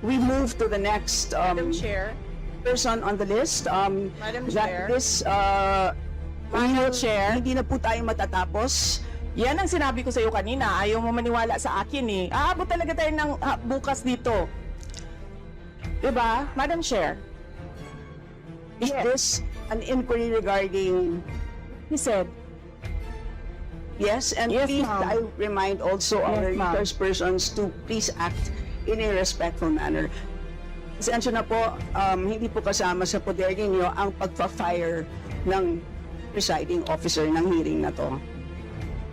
we move to the next Madam Chair. person on the list. Madam Chair. Madam Chair. Hindi na po tayo matatapos. Yan ang sinabi ko sa iyo kanina. Ayaw mo maniwala sa akin eh. Aabot talaga tayo ng bukas dito. Diba? Madam Chair. Is this an inquiry regarding... He said, Yes, and Yes, please, ma'am. I remind also our Yes, ma'am. resource persons to please act in a respectful manner. Pasensya na po, hindi po kasama sa poder ninyo ang pagpa-fire ng presiding officer ng hearing na to.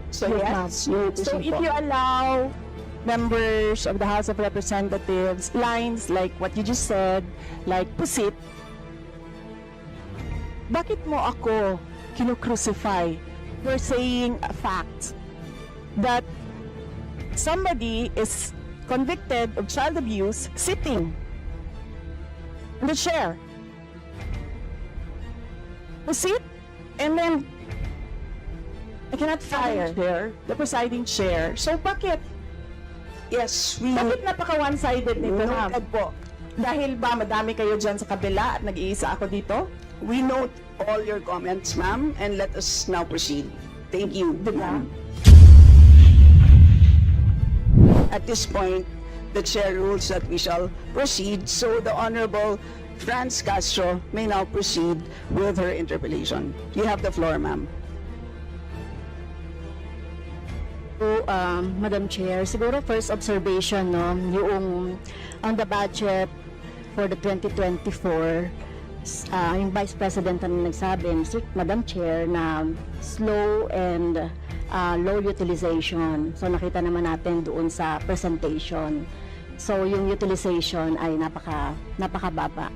So yes, you so if po. you allow members of the House of Representatives lines like what you just said, like pusit, bakit mo ako kinu-crucify for saying a fact that somebody is convicted of child abuse sitting in the chair? Pusit, and then I cannot fire the presiding chair. So bakit? Yes, we Bakit napaka one-sided nito, ma'am? noted po. Dahil ba madami kayo dyan sa kabila at nag-iisa ako dito? We note all your comments, ma'am, and let us now proceed. Thank you. Diba? At this point, the chair rules that we shall proceed, so the Honorable Franz Castro may now proceed with her interpellation. You have the floor, ma'am. So, Madam Chair, siguro first observation, no, yung on the budget for the 2024, yung Vice President na nagsabi, Madam Chair, na slow and low utilization. So, nakita naman natin doon sa presentation. So, yung utilization ay napakababa.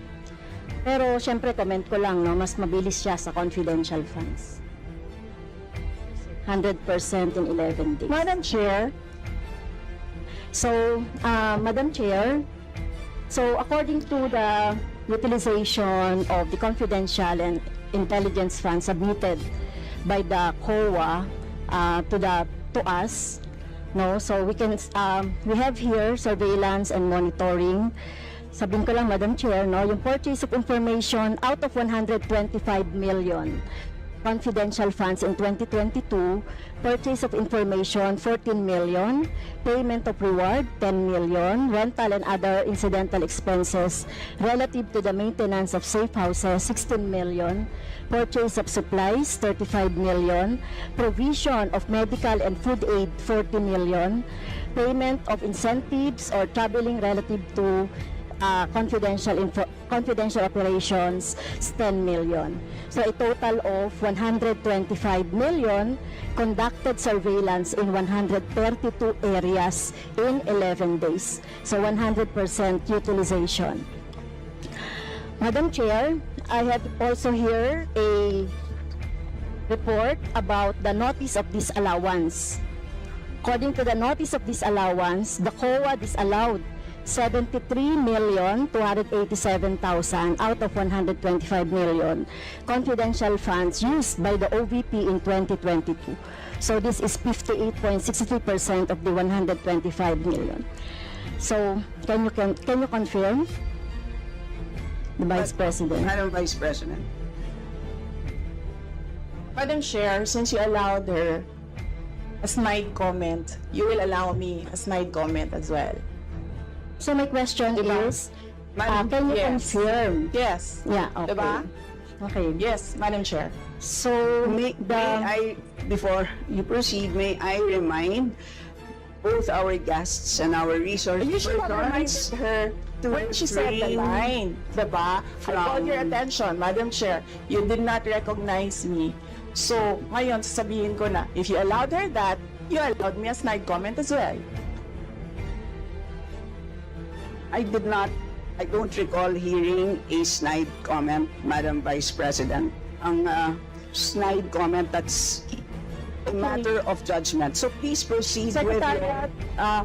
Pero, syempre, comment ko lang, no, mas mabilis siya sa confidential funds. 100% in 11 days. Madam Chair, So, Madam Chair, so according to the utilization of the confidential and intelligence funds submitted by the COA to us, no, so we have here surveillance and monitoring. Sabihin ko lang, Madam Chair, no, yung purchase of information out of 125 million confidential funds in 2022, purchase of information 14 million, payment of reward 10 million, rental and other incidental expenses relative to the maintenance of safe houses 16 million, purchase of supplies 35 million, provision of medical and food aid 40 million, payment of incentives or traveling relative to confidential operations is 10 million. So a total of 125 million conducted surveillance in 132 areas in 11 days. So 100% utilization. Madam Chair, I have also here a report about the notice of disallowance. According to the notice of disallowance, the COA disallowed 73,287,000 out of 125 million confidential funds used by the OVP in 2022. So this is 58.63% of the 125 million. So can you confirm, the Vice President? Madam Vice President. Madam Chair, since you allowed her a snide comment, you will allow me a snide comment as well. So my question Diba? is, Madam- can you yes. confirm? Yes. Yeah, okay. Diba? Okay. Yes, Madam Chair. So May I, before you proceed, may I remind both our guests and our resource You should have reminded persons her when she said the refrain line, diba? I called your attention, Madam Chair. You did not recognize me. So, ngayon, sasabihin ko na, if you allowed her that, you allowed me a snide comment as well. I don't recall hearing a snide comment, Madam Vice President. Ang snide comment, that's a matter of judgment. So please proceed with Secretariat,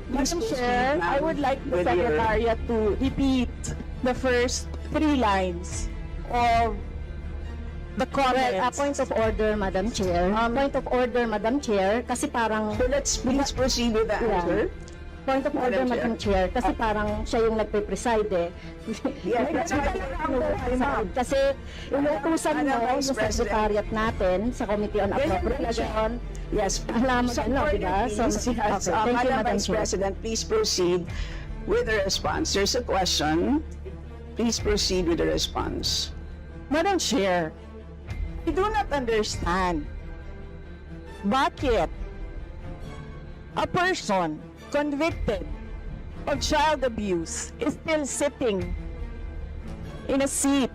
please Madam proceed, Chair, ma'am, I would like the with your- Secretariat to repeat the first 3 lines of the Well, comments. point of order, Madam Chair. Point of order, Madam Chair, kasi parang So let's please proceed with the Yeah. answer. Point of order, Madam Madam Chair, kasi parang siya yung nagpe-preside eh. Yes, that's right. Kasi inuutusan mo Madam yung Vice President. secretariat natin sa Committee on Appropriation. Yes. Alam mo, So, ano, diba? So, please, yes, okay, thank you, Madam Madam Vice Chair. President, please proceed with the response. There's a question. Please proceed with the response. Madam Chair, I do not understand bakit a person convicted of child abuse is still sitting in a seat.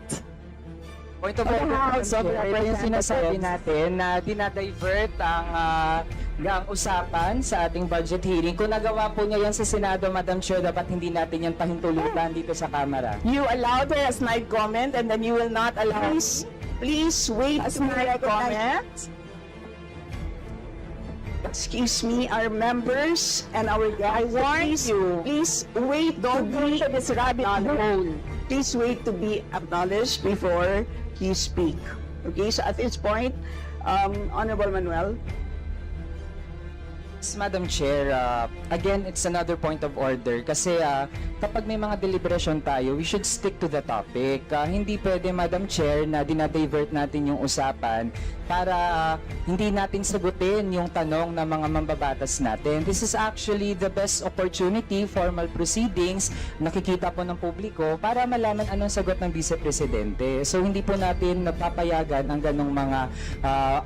Point of Okay, order, House of ito yung sinasabi Representatives. natin na dinadivert ang usapan sa ating budget hearing. Kung nagawa po niya yan sa Senado, Madam Chair, dapat hindi natin yan pahintulutan dito sa Kamara. You allowed her a snide comment and then you will not allow Please wait a to be snide recognized. comment? Excuse me, our members and our guests. I warn you. Please wait Don't go into this rabbit hole. Please wait to be acknowledged before you speak. Okay, so at this point, Honorable Manuel. Yes, Madam Chair, again, it's another point of order kasi kapag may mga deliberation tayo, we should stick to the topic. Hindi pwede, Madam Chair, na dinadivert natin yung usapan para hindi natin sagutin yung tanong ng mga mambabatas natin. This is actually the best opportunity, formal proceedings, nakikita po ng publiko para malaman anong sagot ng Vice Presidente. So hindi po natin napapayagan ang ganong mga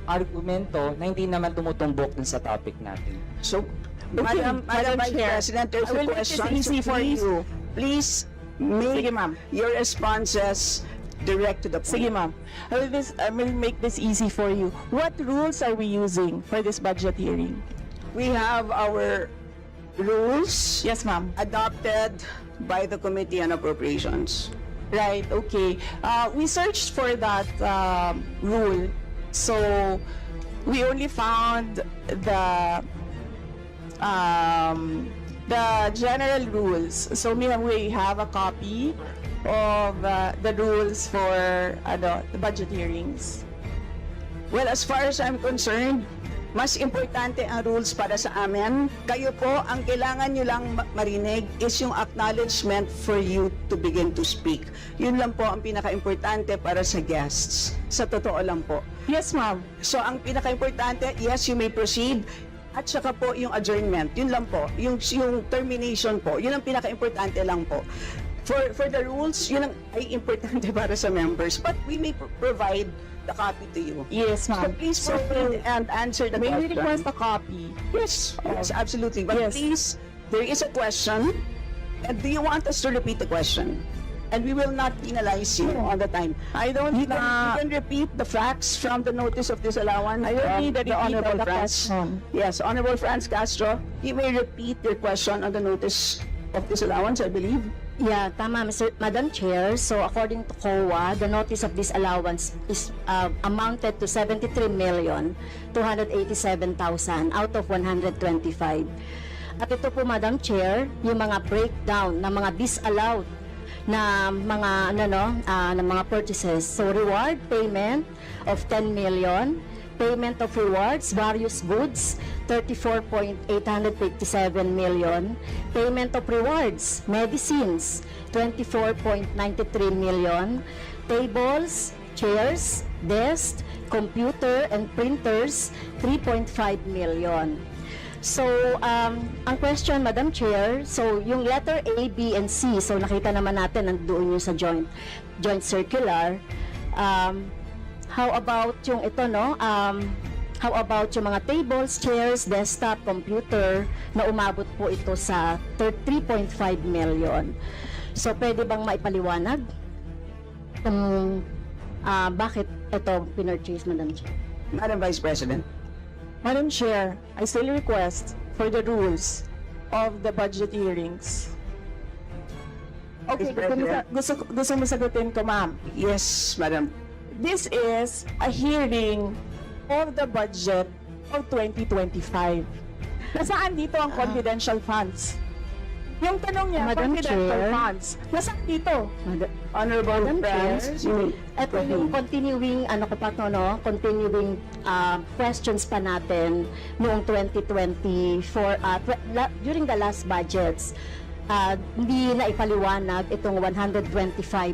argumento na hindi naman tumutumbok dun sa topic natin. So, Okay, Madam Vice Chair, President, there's I will a make this question. easy So for you. Please make Sige, ma'am. your responses direct to the point. Sige, ma'am. I will make this easy for you. What rules are we using for this budget hearing? We have our rules Yes, ma'am. adopted by the Committee on Appropriations. Right, okay. We searched for that rule. So, we only found the general rules. So, we have a copy of the rules for the budget hearings. Well, as far as I'm concerned, mas importante ang rules para sa amin. Kayo po, ang kailangan nyo lang marinig is yung acknowledgement for you to begin to speak. Yun lang po ang pinaka-importante para sa guests. Sa totoo lang po. Yes, ma'am. So, ang pinaka-importante, yes, you may proceed. At saka po yung adjournment. Yun lang po. Yung termination po. Yun ang pinaka-importante lang po. For the rules, yun ang ay importante para sa members. But we may provide the copy to you. Yes, So ma'am. please proceed and answer the May we question. request a copy? Yes, yes, absolutely. But Yes. please, there is a question. And do you want us to repeat the question? And we will not penalize you all the time. I don't You can repeat the facts from the notice of disallowance. I don't from need a the repeat Honorable of the Franz. question. Yes, Honorable Franz Castro, you may repeat your question on the notice of disallowance, I believe. Yeah, tama, Madam Chair. So according to COA, the notice of disallowance is amounted to 73,287,000 out of 125. At ito po, Madam Chair, yung mga breakdown ng mga disallowed na mga na mga purchases. So reward payment of 10 million, payment of rewards, various goods, 34.857 million, payment of rewards, medicines, 24.93 million, tables, chairs, desks, computer and printers, 3.5 million. So, ang question, Madam Chair, so yung letter A, B, and C, so nakita naman natin nandoon yung sa joint circular. How about yung ito, no? How about yung mga tables, chairs, desktop, computer na umabot po ito sa 3.5 million. So, pwede bang maipaliwanag kung bakit ito pinurchase, Madam Chair? Madam Vice President. Madam Chair, I still request for the rules of the budget hearings. Okay, Vice President. gusto mo sagutin ko, ma'am. Yes, Madam. This is a hearing of the budget of 2025. Nasaan dito ang confidential funds? Yung tanong niya, Madam confidential Chair. funds. Nasaan dito? Honorable Madam Chair, friends, ito yung continuing, continuing questions pa natin noong 2024, during the last budgets. Hindi na ipaliwanag itong 125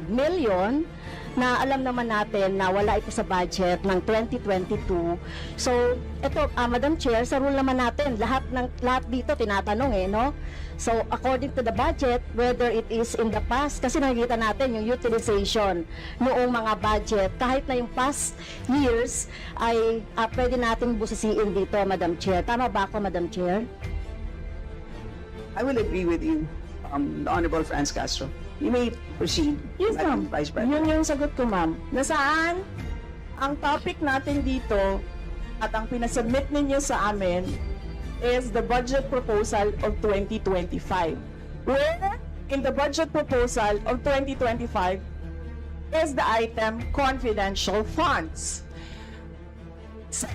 million na alam naman natin na wala ito sa budget ng 2022. So, ito, Madam Chair, sa rule naman natin, lahat dito tinatanong no? So, according to the budget, whether it is in the past, kasi nakikita natin yung utilization noong mga budget, kahit na yung past years, ay pwede natin busisiin dito, Madam Chair. Tama ba ako, Madam Chair? I will agree with you, the Honorable Franz Castro. You may proceed, Yes, Madam ma'am. Vice President. Yun yung sagot ko, ma'am. Nasaan ang topic natin dito at ang pinasubmit ninyo sa amin is the budget proposal of 2025. Where in the budget proposal of 2025 is the item confidential funds.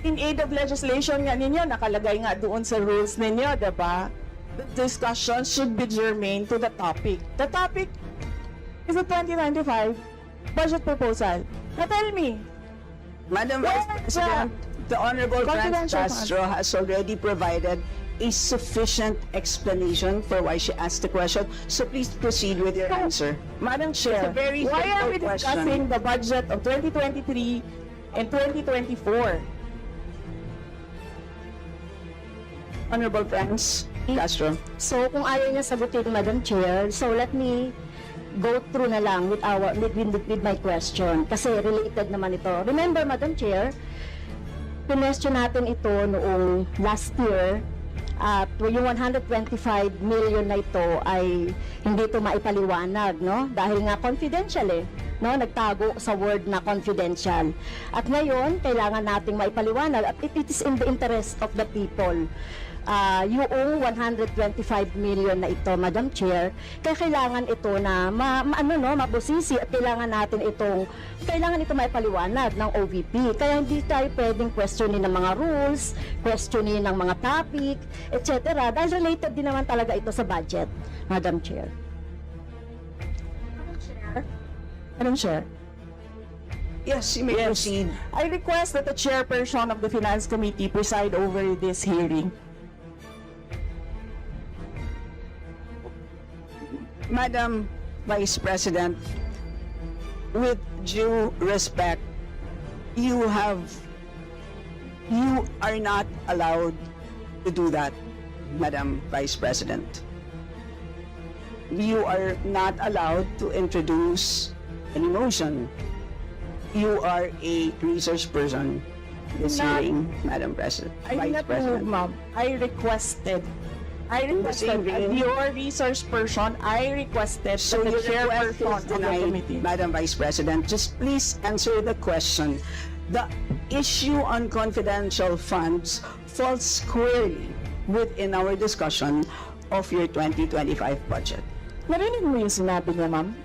In aid of legislation nga ninyo, nakalagay nga doon sa rules ninyo, diba? The discussion should be germane to the topic. The topic is the 2095 budget proposal. Now tell me, Madam Where Vice President, the Honorable Franz Confidential Castro has already provided a sufficient explanation for why she asked the question. So please proceed with your answer. Madam Chair, It's a very why are we simple discussing the budget of 2023 and 2024? Honorable Franz Castro. So, kung ayaw niya sagutin, Madam Chair, so let me go through na lang with my question kasi related naman ito. Remember, Madam Chair, pinestyon natin ito noong last year at yung 125 million na ito ay hindi ito maipaliwanag, no? Dahil nga confidential no? Nagtago sa word na confidential. At ngayon, kailangan nating maipaliwanag at it is in the interest of the people. Yung 125 million na ito, Madam Chair, kaya kailangan ito na mabusisi at kailangan ito maipaliwanag ng OVP. Kaya hindi tayo pwedeng questionin ng mga rules, questionin ng mga topic, etc. Dahil related din naman talaga ito sa budget, Madam Chair. Madam Chair, Yes, you may proceed. I request that the chairperson of the Finance Committee preside over this hearing. Madam Vice President, with due respect, you are not allowed to do that, Madam Vice President. You are not allowed to introduce any motion. You are a research person this Not- hearing, Madam President. I did Vice not move, President. ma'am. I requested as your resource person, I requested So that the your request chairperson is of the denied, committee. Madam Vice President. Just please answer the question. The issue on confidential funds falls squarely within our discussion of your 2025 budget. Narinig mo yung sinabi niya, ma'am?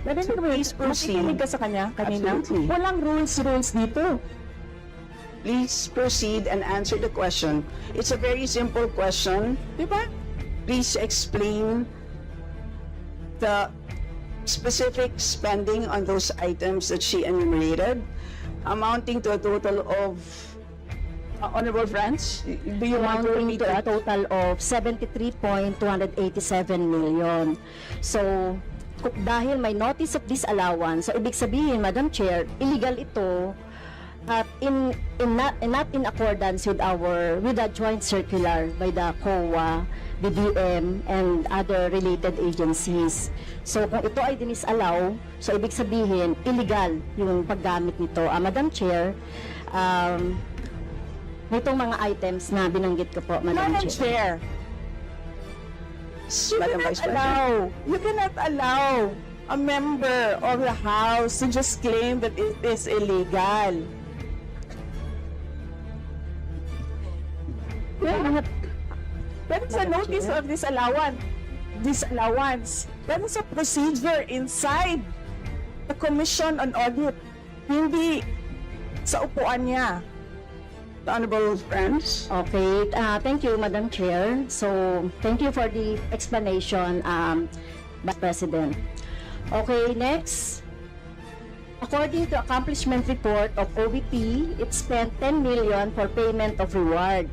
Narinig So mo yung please proceed. makikinig ka sa kanya kanina? Absolutely. Walang rules dito. Please proceed and answer the question. It's a very simple question. Di ba? Please explain the specific spending on those items that she enumerated, amounting to a total of, Honorable Franz, do you want to Amounting repeat to a that? total of 73.287 million. So, dahil may notice of disallowance, so ibig sabihin, Madam Chair, illegal ito at not in accordance with the joint circular by the COA, BBM, and other related agencies. So, kung ito ay dinisallow, so ibig sabihin, illegal yung paggamit nito. Madam Chair, nitong mga items na binanggit ko po, Madam Madam Chair. Chair, Madam Vice President. you cannot allow a member of the House to just claim that it is illegal. That is a notice of disallowance. That is a procedure inside the Commission on Audit. Hindi sa upuan niya. Honorable friends. Okay, thank you, Madam Chair. So, thank you for the explanation, Vice President. Okay, next. According to accomplishment report of OVP, it spent 10 million for payment of reward.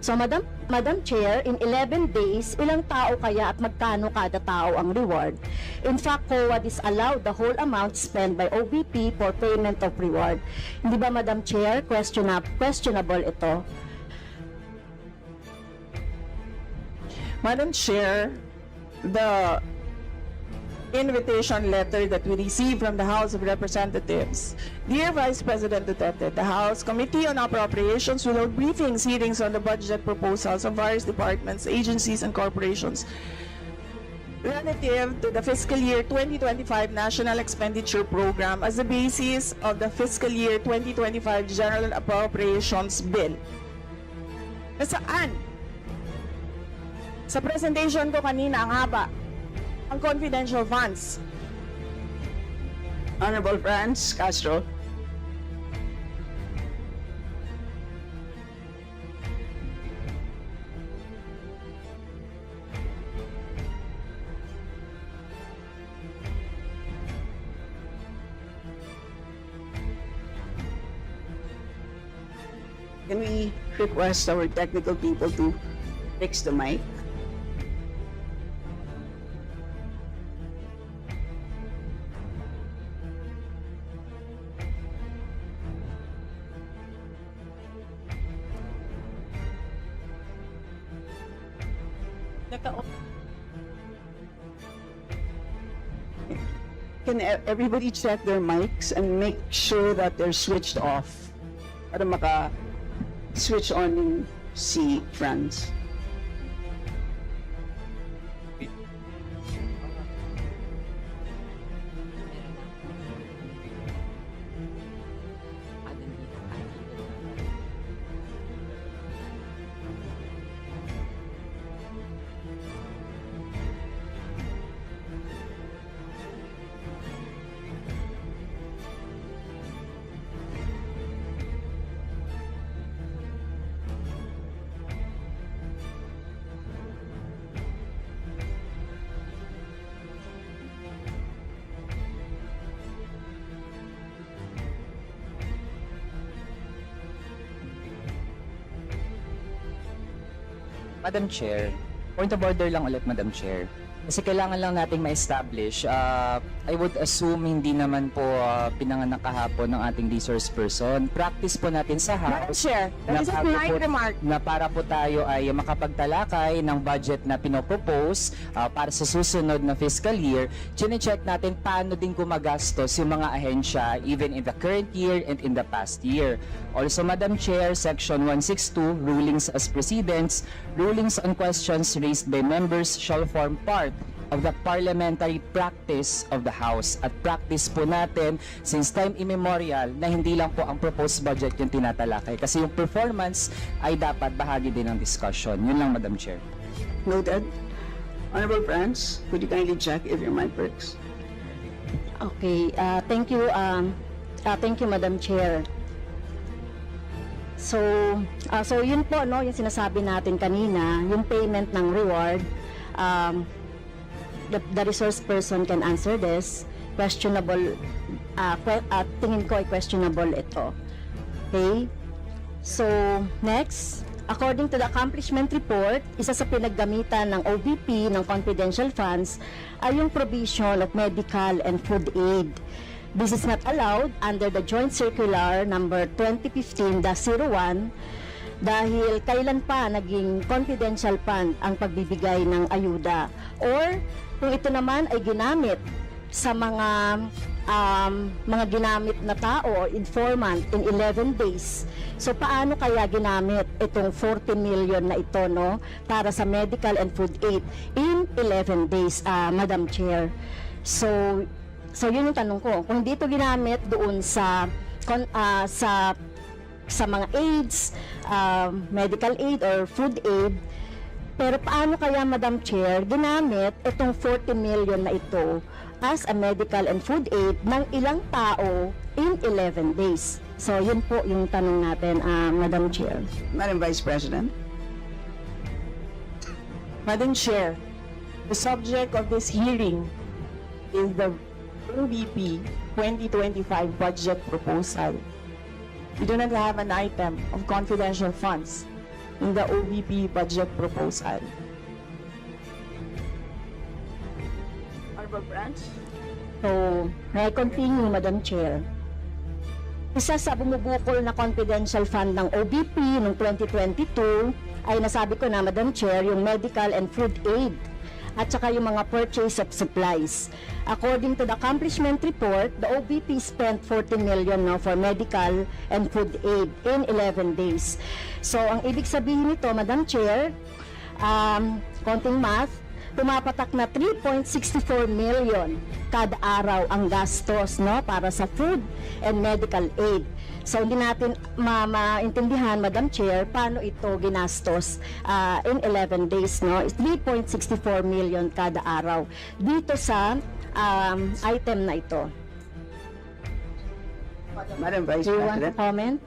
So, Madam Chair, in 11 days, ilang tao kaya at magkano kada tao ang reward? In fact, COA disallowed the whole amount spent by OVP for payment of reward. Hindi ba, Madam Chair, questionable ito? Madam Chair, the invitation letter that we received from the House of Representatives. Dear Vice President Duterte, the House Committee on Appropriations will hold briefings, hearings on the budget proposals of various departments, agencies, and corporations relative to the fiscal year 2025 National Expenditure Program as the basis of the fiscal year 2025 General Appropriations Bill. Nasaan? Sa presentation ko kanina, ang haba, ang confidential funds. Honorable Franz Castro. Can we request our technical people to fix the mic? Can everybody check their mics and make sure that they're switched off para maka-switch on yung si Franz? Madam Chair, point of order lang ulit, Madam Chair. Kasi kailangan lang nating ma-establish. I would assume hindi naman po pinanganak kahapon ng ating resource person. Practice po natin sa Madam House Chair, that is a bago polite po- remark. na para po tayo ay makapagtalakay ng budget na pinopropose para sa susunod na fiscal year, chine-check natin paano din gumagastos yung mga ahensya even in the current year and in the past year. Also, Madam Chair, Section 162, Rulings as Precedents, rulings on questions raised by members shall form part of the parliamentary practice of the House. At practice po natin since time immemorial na hindi lang po ang proposed budget yung tinatalakay. Kasi yung performance ay dapat bahagi din ng discussion. Yun lang, Madam Chair. Noted. Honorable Franz, could you kindly check if your mic works? Okay, thank you, Madam Chair. So, yun po, no, yung sinasabi natin kanina, yung payment ng reward, the resource person can answer this. Questionable, tingin ko ay questionable ito. Okay? So, next, according to the accomplishment report, isa sa pinaggamitan ng OVP ng confidential funds ay yung provision of medical and food aid. This is not allowed under the Joint Circular number 2015-01 dahil kailan pa naging confidential fund ang pagbibigay ng ayuda. Or kung ito naman ay ginamit sa mga ginamit na tao o informant in 11 days. So paano kaya ginamit itong 40 million na ito, no, para sa medical and food aid in 11 days, Madam Chair? So yun yung tanong ko. Kung hindi ito ginamit doon sa mga aids, medical aid or food aid, pero paano kaya, Madam Chair, ginamit itong 40 million na ito as a medical and food aid ng ilang tao in 11 days? So yun po yung tanong natin, Madam Chair. Madam Vice President. Madam Chair, the subject of this hearing is the OVP 2025 budget proposal. We do not have an item of confidential funds in the OVP budget proposal. Honorable Branch. So, may continue, Madam Chair. Isa sa bumubukol na confidential fund ng OBP noong 2022 ay nasabi ko na, Madam Chair, yung medical and food aid at saka yung mga purchase of supplies. According to the accomplishment report, the OBP spent 14 million for medical and food aid in 11 days. So, ang ibig sabihin nito, Madam Chair, konting math, tumapatak na 3.64 million kada araw ang gastos para sa food and medical aid. So hindi natin maintindihan, Madam Chair, paano ito ginastos in 11 days. It's 3.64 million kada araw dito sa item na ito. Madam Vice Do you want to President. comment?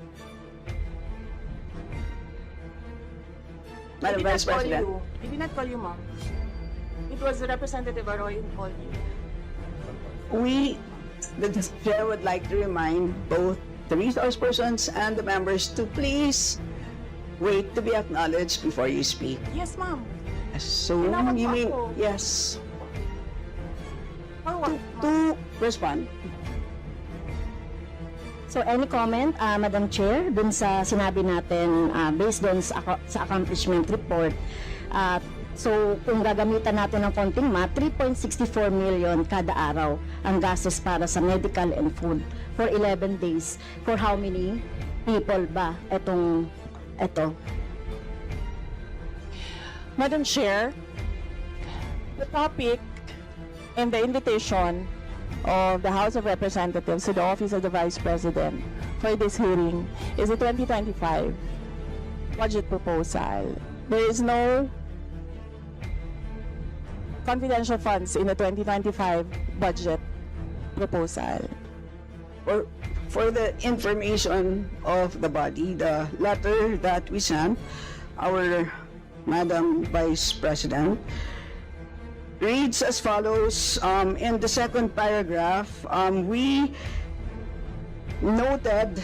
Madam Vice President. I did not call you, ma'am. It was Representative Arroyo who called you. The chair would like to remind both the resource persons and the members to please wait to be acknowledged before you speak. Yes, ma'am. So, Tinawag you mo mean, ako. yes, For what? to respond. So any comment, Madam Chair, dun sa sinabi natin based dun sa accomplishment report. So kung gagamitan natin ng konting math, 3.64 million kada araw ang gastos para sa medical and food for 11 days. For how many people ba ito? Madam Chair, the topic and the invitation of the House of Representatives to the Office of the Vice President for this hearing is the 2025 budget proposal. There is no confidential funds in the 2025 budget proposal. For the information of the body, the letter that we sent, our Madam Vice President, reads as follows. In the second paragraph, we noted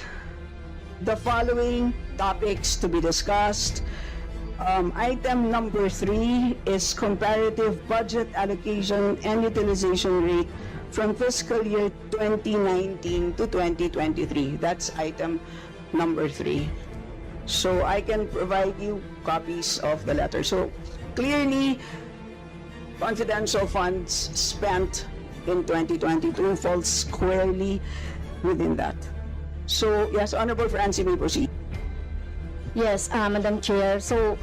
the following topics to be discussed. Item number 3 is comparative budget allocation and utilization rate from fiscal year 2019 to 2023. That's item number 3. So I can provide you copies of the letter. So clearly, confidential funds spent in 2022 falls squarely within that. So yes, Honorable Francie, may proceed. Yes, Madam Chair. So,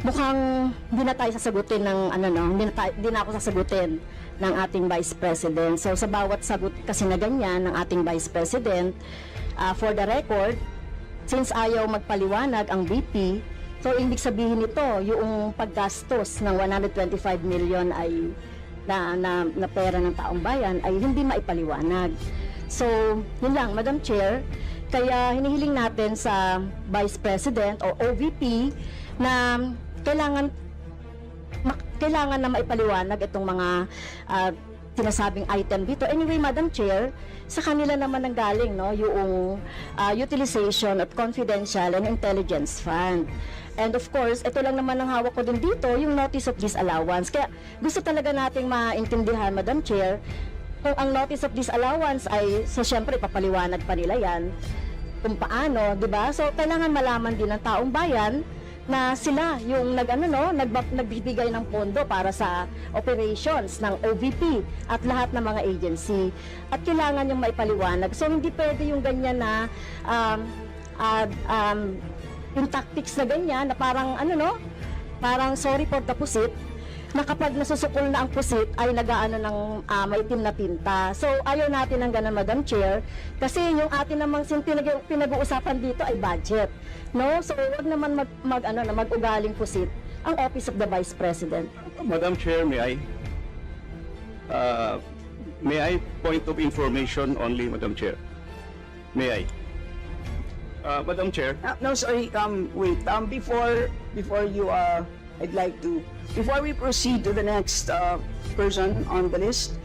mukhang hindi na tayo sasagutin ng hindi na ako sasagutin ng ating Vice President. So, sa bawat sagot kasi na ganyan ng ating Vice President, for the record, since ayaw magpaliwanag ang VP, so ibig sabihin nito, yung paggastos ng 125 million ay na pera ng taong bayan ay hindi maipaliwanag. So, yun lang, Madam Chair. Kaya hinihiling natin sa Vice President o OVP na kailangan na maipaliwanag itong mga sinasabing item dito. Anyway, Madam Chair, sa kanila naman nanggaling yung utilization of confidential and intelligence fund. And of course, ito lang naman ang hawak ko din dito, yung notice of disallowance. Kaya gusto talaga nating maintindihan, Madam Chair, kung ang notice of disallowance ay, so syempre, papaliwanag pa nila yan kung paano, di ba? So, kailangan malaman din ng taong bayan na sila yung nagbibigay ng pondo para sa operations ng OVP at lahat ng mga agency. At kailangan yung maipaliwanag. So, hindi pwede yung ganyan na yung tactics na ganyan na parang parang sorry for the pusit, na kapag nasusukol na ang pusit ay nagaano ng maitim na tinta. So ayaw natin ng ganun, Madam Chair, kasi yung atin namang pinag-uusapan dito ay budget. So wag naman mag-ugaling pusit ang Office of the Vice President. Madam Chair, may I point of information only, Madam Chair? May I? Madam Chair, No, sorry, wait, before you, I'd like to, before we proceed to the next, person on the list,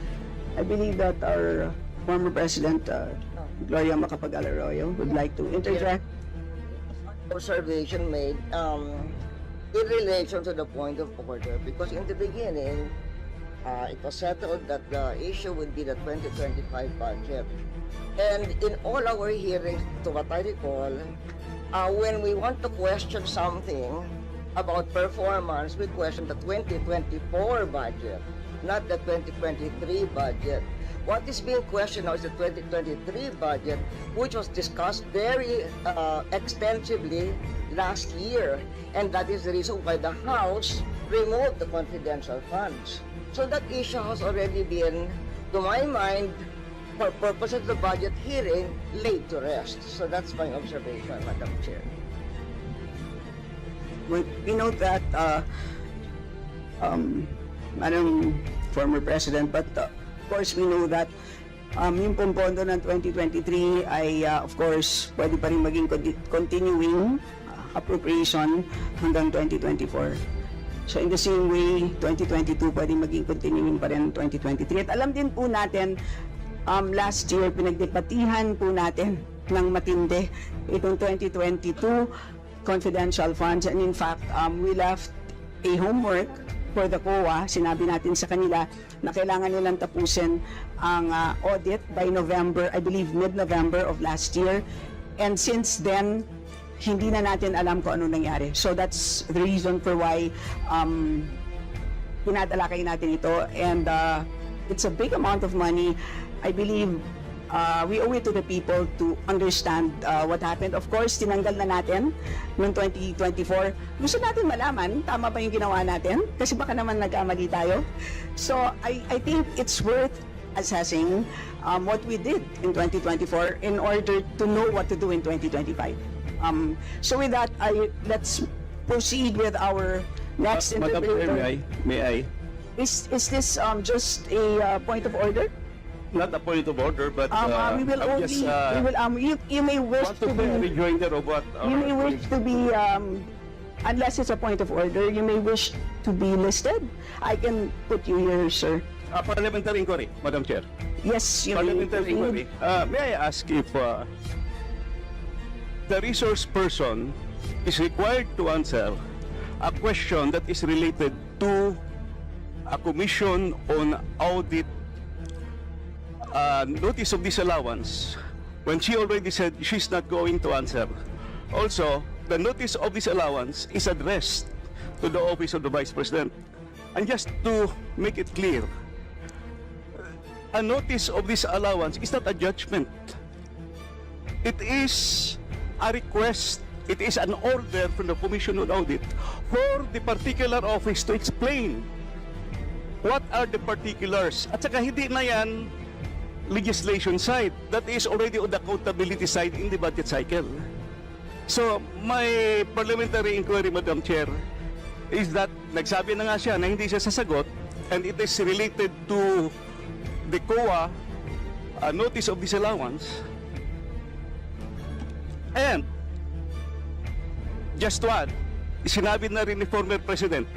I believe that our former President, Gloria Macapagal-Arroyo would like to interject. Observation made in relation to the point of order, because in the beginning it was settled that the issue would be the 2025 budget, and in all our hearings, to what I recall, when we want to question something about performance, we question the 2024 budget, not the 2023 budget. What is being questioned now is the 2023 budget, which was discussed very extensively last year, and that is the reason why the House removed the confidential funds. So that issue has already been, to my mind, for purposes of the budget hearing, laid to rest. So that's my observation, Madam Chair. We note that, Madam former President, but of course we know that yung pong pondo ng 2023 ay of course pwede pa rin maging continuing appropriation hanggang 2024. So in the same way, 2022 pwede maging continuing pa rin 2023. At alam din po natin, last year pinagdebatihan po natin ng matindi itong 2022 confidential funds, and in fact, we left a homework for the COA. Sinabi natin sa kanila na kailangan nilang tapusin ang audit by November, I believe mid-November of last year. And since then, hindi na natin alam kung ano nangyari. So that's the reason for why pinadalakay natin ito. And it's a big amount of money. I believe we owe it to the people to understand what happened. Of course, tinanggal na natin noong 2024. Gusto natin malaman, tama ba yung ginawa natin? Kasi baka naman nagkamali tayo. So, I think it's worth assessing what we did in 2024 in order to know what to do in 2025. So with that, let's proceed with our next Madam Chair, interview. may I? Is this just a point of order? Not a point of order, but We will I'm only, just you may wish want to to be a be, rejoinder of what you may wish to be, unless it's a point of order, you may wish to be listed. I can put you here, sir. parliamentary inquiry, Madam Chair. Yes, you may. Parliamentary inquiry. May I ask if the resource person is required to answer a question that is related to a commission on audit notice of disallowance when she already said she's not going to answer. Also, the notice of disallowance is addressed to the office of the Vice President. And just to make it clear, a notice of disallowance is not a judgment. It is a request, it is an order from the Commission on Audit for the particular office to explain what are the particulars. At saka hindi na yan legislation side. That is already on the accountability side in the budget cycle. So, my parliamentary inquiry, Madam Chair, is that nagsabi na nga siya na hindi siya sasagot, and it is related to the COA notice of disallowance. And just to add, sinabi na rin ni former President,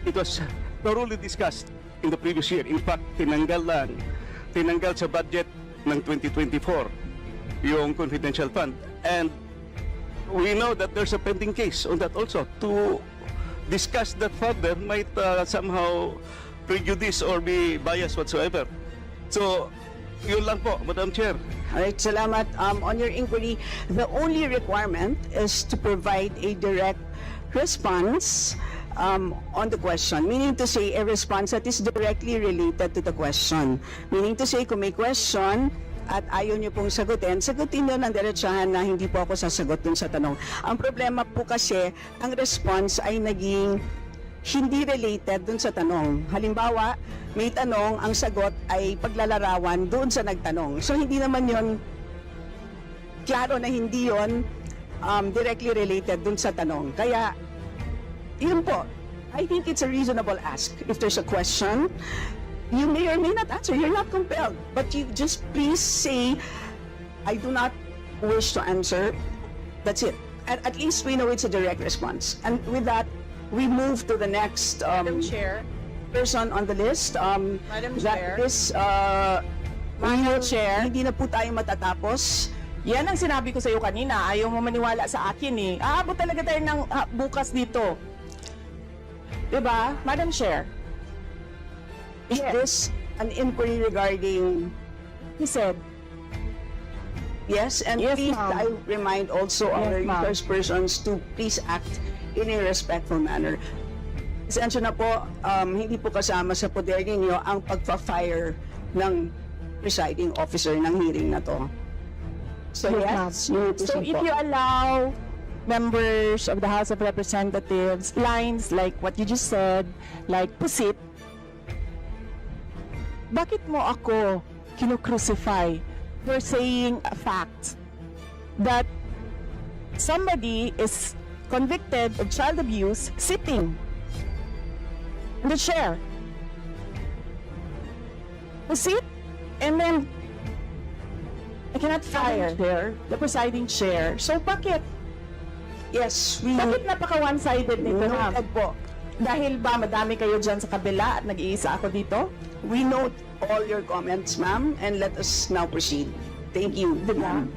it was thoroughly discussed in the previous year. In fact, tinanggal sa budget ng 2024 yung confidential fund. And we know that there's a pending case on that also. To discuss that further might somehow prejudice or be biased whatsoever. So, yun lang po, Madam Chair. Alright, salamat. On your inquiry, the only requirement is to provide a direct response on the question. Meaning to say, a response that is directly related to the question. Meaning to say, kung may question at ayaw niyo pong sagutin niyo ng diretsahan na hindi po ako sasagot dun sa tanong. Ang problema po kasi, ang response ay naging hindi related dun sa tanong. Halimbawa, may tanong, ang sagot ay paglalarawan doon sa nagtanong. So hindi naman yon klaro na hindi yon directly related dun sa tanong. Kaya, yun po, I think it's a reasonable ask. If there's a question, you may or may not answer. You're not compelled. But you just please say, I do not wish to answer. That's it. At least we know it's a direct response. And with that, we move to the next Madam Chair, person on the list. Madam Chair. That is, Madam Chair. hindi na po tayo matatapos. Yan ang sinabi ko sa iyo kanina. Ayaw mo maniwala sa akin eh. Aabot talaga tayo ng bukas dito. Diba? Madam Chair, Is this an inquiry regarding... he said, Yes, and Yes, please, ma'am. I remind also Yes, our ma'am. resource persons to please act in a respectful manner. Pasensya na po, hindi po kasama sa poder ninyo ang pagpa-fire ng presiding officer ng hearing na to. So yes, you need to so if support. you allow members of the House of Representatives lines like what you just said, like pusit, bakit mo ako kinukrucify for saying a fact that somebody is convicted of child abuse sitting in the chair? Pusit, and then I cannot fire the presiding chair. So bakit? Yes, we Bakit napaka one-sided nito, ma'am? noted po. Dahil ba madami kayo dyan sa kabila at nag-iisa ako dito? We note all your comments, ma'am, and let us now proceed. Thank you, ma'am.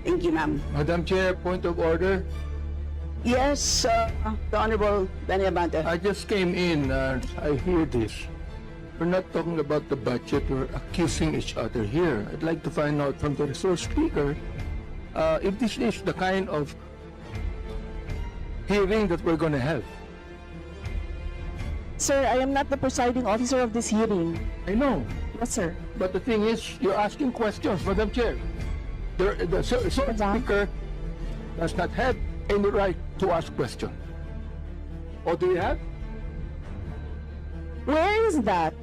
Thank you, ma'am. Madam Chair, point of order. Yes, the Honorable Benny Abante. I just came in, I hear this. We're not talking about the budget, we're accusing each other here. I'd like to find out from the resource speaker if this is the kind of hearing that we're going to have. Sir, I am not the presiding officer of this hearing. I know, Yes, sir. but the thing is, you're asking questions, Madam Chair. The resource speaker does not have any right to ask questions. Or do you have? Where is that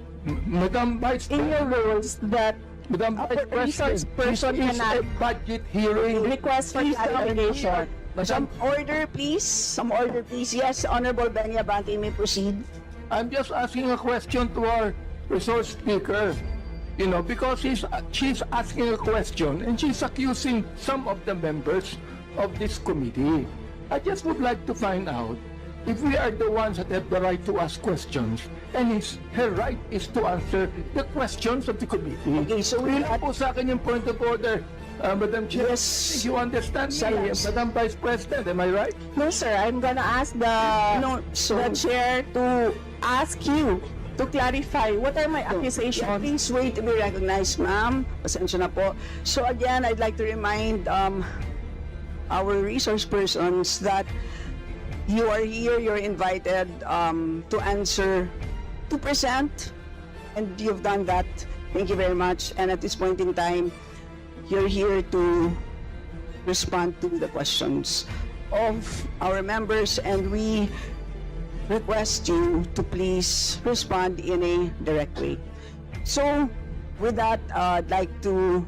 Madam Vice in your President, rules that Madam a Vice resource President, person this is a cannot budget hearing. request for Please, clarification? Some order, please. Some order, please. Yes, Honorable Benny Abante, may proceed. I'm just asking a question to our resource speaker, you know, because she's asking a question and she's accusing some of the members of this committee. I just would like to find out if we are the ones that have the right to ask questions and her right is to answer the questions of the committee. Okay, so Yun we lang po sa akin yung point of order, Madam Chair. Yes. You understand me, Yes. Madam Vice President, am I right? No, sir. I'm gonna ask the so- chair to ask you to clarify what are my Yeah, accusations. please wait to be recognized, ma'am. Pasensya na po. So again, I'd like to remind our resource persons that you are here, you're invited to answer 2%, and you've done that. Thank you very much. And at this point in time, you're here to respond to the questions of our members, and we request you to please respond in a direct way. So, with that, I'd like to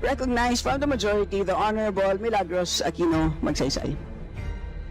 recognize from the majority the Honorable Milagros Aquino Magsaysay.